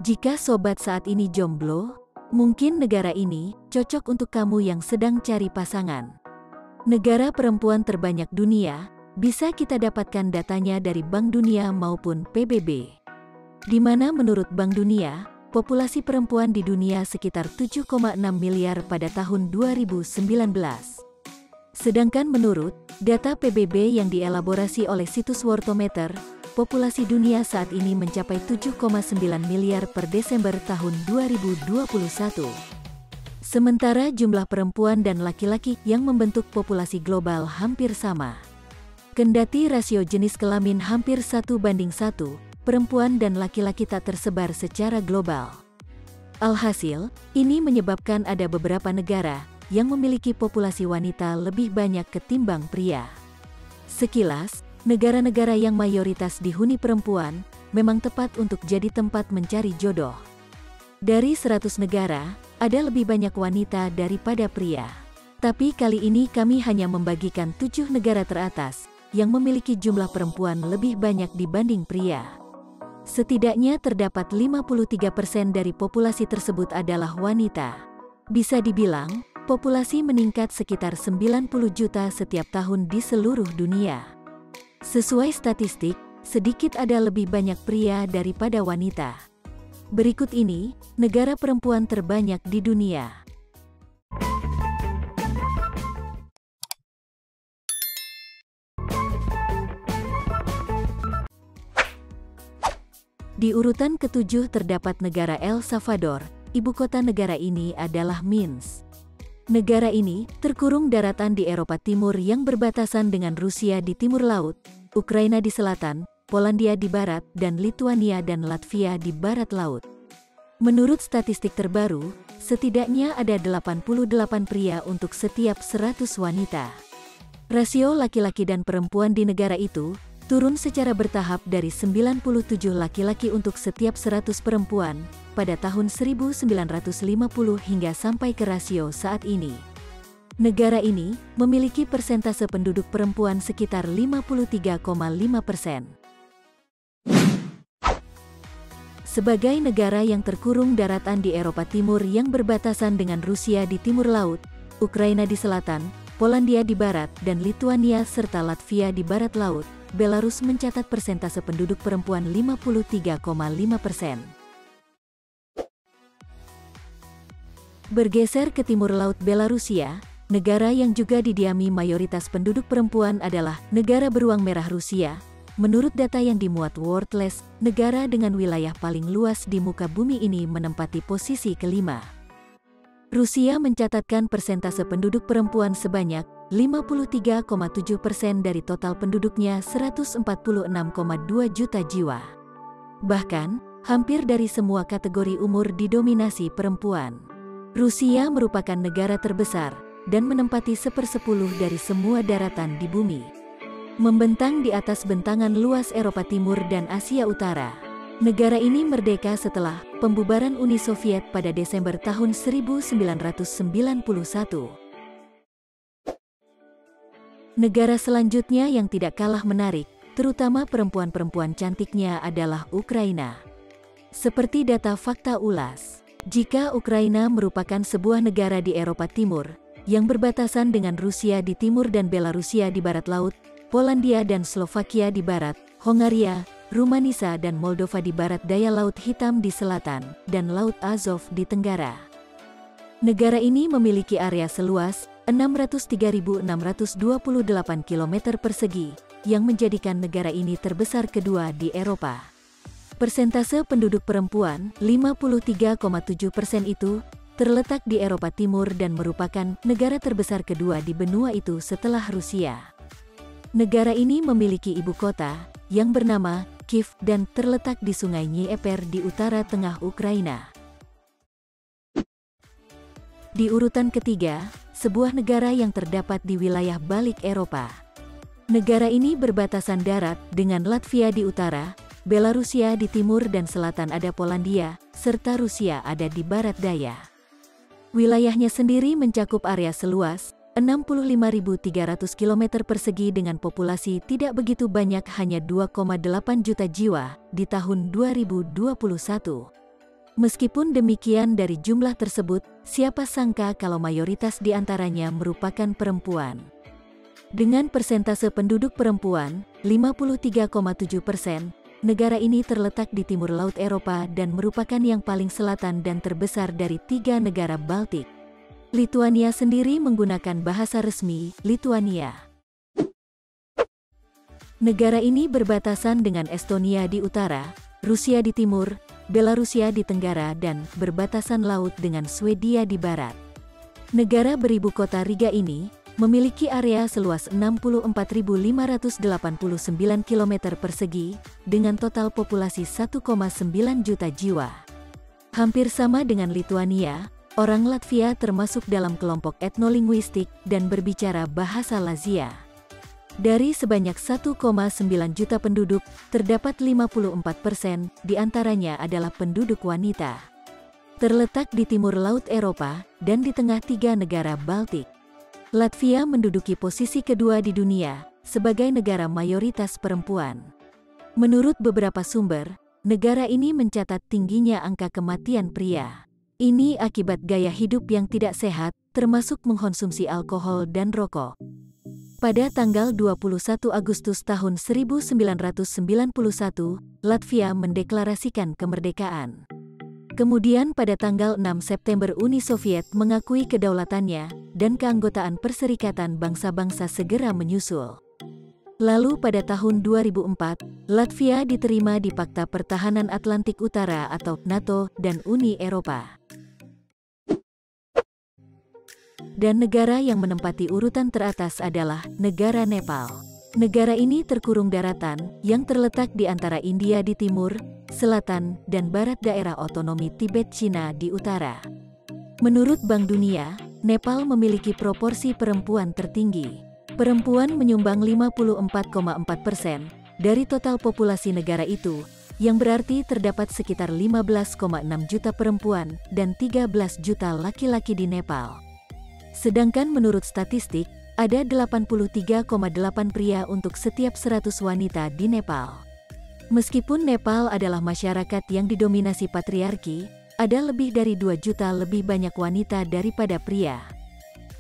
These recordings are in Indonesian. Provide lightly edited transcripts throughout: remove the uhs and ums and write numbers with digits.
Jika sobat saat ini jomblo, mungkin negara ini cocok untuk kamu yang sedang cari pasangan. Negara perempuan terbanyak dunia, bisa kita dapatkan datanya dari Bank Dunia maupun PBB. Di mana menurut Bank Dunia, populasi perempuan di dunia sekitar 7,6 miliar pada tahun 2019. Sedangkan menurut data PBB yang dielaborasi oleh situs Worldometer, populasi dunia saat ini mencapai 7,9 miliar per Desember tahun 2021. Sementara jumlah perempuan dan laki-laki yang membentuk populasi global hampir sama. Kendati rasio jenis kelamin hampir 1:1, perempuan dan laki-laki tak tersebar secara global. Alhasil, ini menyebabkan ada beberapa negara yang memiliki populasi wanita lebih banyak ketimbang pria. Sekilas, negara-negara yang mayoritas dihuni perempuan memang tepat untuk jadi tempat mencari jodoh. Dari 100 negara, ada lebih banyak wanita daripada pria. Tapi kali ini kami hanya membagikan 7 negara teratas yang memiliki jumlah perempuan lebih banyak dibanding pria. Setidaknya terdapat 53% dari populasi tersebut adalah wanita. Bisa dibilang, populasi meningkat sekitar 90 juta setiap tahun di seluruh dunia. Sesuai statistik, sedikit ada lebih banyak pria daripada wanita. Berikut ini, negara perempuan terbanyak di dunia. Di urutan ke-7 terdapat negara El Salvador, ibu kota negara ini adalah Minsk. Negara ini terkurung daratan di Eropa Timur yang berbatasan dengan Rusia di timur laut, Ukraina di selatan, Polandia di barat, dan Lituania dan Latvia di barat laut. Menurut statistik terbaru, setidaknya ada 88 pria untuk setiap 100 wanita. Rasio laki-laki dan perempuan di negara itu turun secara bertahap dari 97 laki-laki untuk setiap 100 perempuan pada tahun 1950 hingga sampai ke rasio saat ini. Negara ini memiliki persentase penduduk perempuan sekitar 53,5%. Sebagai negara yang terkurung daratan di Eropa Timur yang berbatasan dengan Rusia di timur laut, Ukraina di selatan, Polandia di barat, dan Lituania serta Latvia di barat laut, Belarus mencatat persentase penduduk perempuan 53,5%. Bergeser ke timur laut Belarusia, negara yang juga didiami mayoritas penduduk perempuan adalah negara beruang merah Rusia. Menurut data yang dimuat Worldless, negara dengan wilayah paling luas di muka bumi ini menempati posisi kelima. Rusia mencatatkan persentase penduduk perempuan sebanyak 53,7% dari total penduduknya 146,2 juta jiwa. Bahkan, hampir dari semua kategori umur didominasi perempuan. Rusia merupakan negara terbesar dan menempati 1/10 dari semua daratan di bumi. Membentang di atas bentangan luas Eropa Timur dan Asia Utara. Negara ini merdeka setelah pembubaran Uni Soviet pada Desember tahun 1991. Negara selanjutnya yang tidak kalah menarik, terutama perempuan-perempuan cantiknya adalah Ukraina. Seperti data fakta ulas, jika Ukraina merupakan sebuah negara di Eropa Timur, yang berbatasan dengan Rusia di timur dan Belarusia di barat laut, Polandia dan Slovakia di barat, Hongaria, Rumania dan Moldova di barat daya Laut Hitam di selatan, dan Laut Azov di tenggara. Negara ini memiliki area seluas 603.628 km persegi, yang menjadikan negara ini terbesar kedua di Eropa. Persentase penduduk perempuan, 53,7% itu, terletak di Eropa Timur dan merupakan negara terbesar kedua di benua itu setelah Rusia. Negara ini memiliki ibu kota, yang bernama Kiev dan terletak di Sungai Dnieper di utara tengah Ukraina. Di urutan ketiga, sebuah negara yang terdapat di wilayah balik Eropa. Negara ini berbatasan darat dengan Latvia di utara, Belarusia di timur dan selatan ada Polandia, serta Rusia ada di barat daya. Wilayahnya sendiri mencakup area seluas 65.300 km persegi dengan populasi tidak begitu banyak hanya 2,8 juta jiwa di tahun 2021. Meskipun demikian, dari jumlah tersebut, siapa sangka kalau mayoritas di antaranya merupakan perempuan. Dengan persentase penduduk perempuan, 53,7%, negara ini terletak di timur Laut Eropa dan merupakan yang paling selatan dan terbesar dari 3 negara Baltik. Lituania sendiri menggunakan bahasa resmi, Lituania. Negara ini berbatasan dengan Estonia di utara, Rusia di timur, Belarusia di tenggara dan berbatasan laut dengan Swedia di barat. Negara beribu kota Riga ini memiliki area seluas 64.589 km persegi dengan total populasi 1,9 juta jiwa. Hampir sama dengan Lituania, orang Latvia termasuk dalam kelompok etnolinguistik dan berbicara bahasa Lazia. Dari sebanyak 1,9 juta penduduk, terdapat 54% diantaranya adalah penduduk wanita. Terletak di timur Laut Eropa dan di tengah 3 negara Baltik. Latvia menduduki posisi kedua di dunia sebagai negara mayoritas perempuan. Menurut beberapa sumber, negara ini mencatat tingginya angka kematian pria. Ini akibat gaya hidup yang tidak sehat, termasuk mengkonsumsi alkohol dan rokok. Pada tanggal 21 Agustus tahun 1991, Latvia mendeklarasikan kemerdekaan. Kemudian pada tanggal 6 September Uni Soviet mengakui kedaulatannya, dan keanggotaan Perserikatan Bangsa-Bangsa segera menyusul. Lalu pada tahun 2004, Latvia diterima di Pakta Pertahanan Atlantik Utara atau NATO dan Uni Eropa. Dan negara yang menempati urutan teratas adalah negara Nepal. Negara ini terkurung daratan yang terletak di antara India di timur, selatan, dan barat daerah otonomi Tibet Cina di utara. Menurut Bank Dunia, Nepal memiliki proporsi perempuan tertinggi. Perempuan menyumbang 54,4% dari total populasi negara itu, yang berarti terdapat sekitar 15,6 juta perempuan dan 13 juta laki-laki di Nepal. Sedangkan menurut statistik, ada 83,8 pria untuk setiap 100 wanita di Nepal. Meskipun Nepal adalah masyarakat yang didominasi patriarki, ada lebih dari 2 juta lebih banyak wanita daripada pria.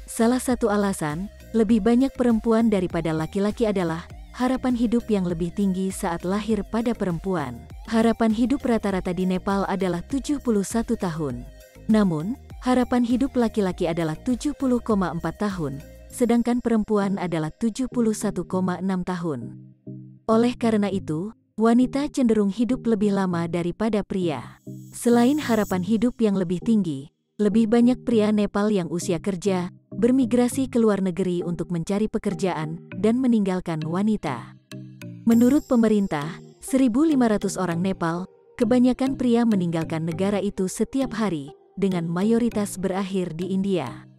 Salah satu alasan, lebih banyak perempuan daripada laki-laki adalah harapan hidup yang lebih tinggi saat lahir pada perempuan. Harapan hidup rata-rata di Nepal adalah 71 tahun. Namun, harapan hidup laki-laki adalah 70,4 tahun, sedangkan perempuan adalah 71,6 tahun. Oleh karena itu, wanita cenderung hidup lebih lama daripada pria. Selain harapan hidup yang lebih tinggi, lebih banyak pria Nepal yang usia kerja, bermigrasi ke luar negeri untuk mencari pekerjaan, dan meninggalkan wanita. Menurut pemerintah, 1.500 orang Nepal, kebanyakan pria meninggalkan negara itu setiap hari, dengan mayoritas berakhir di India.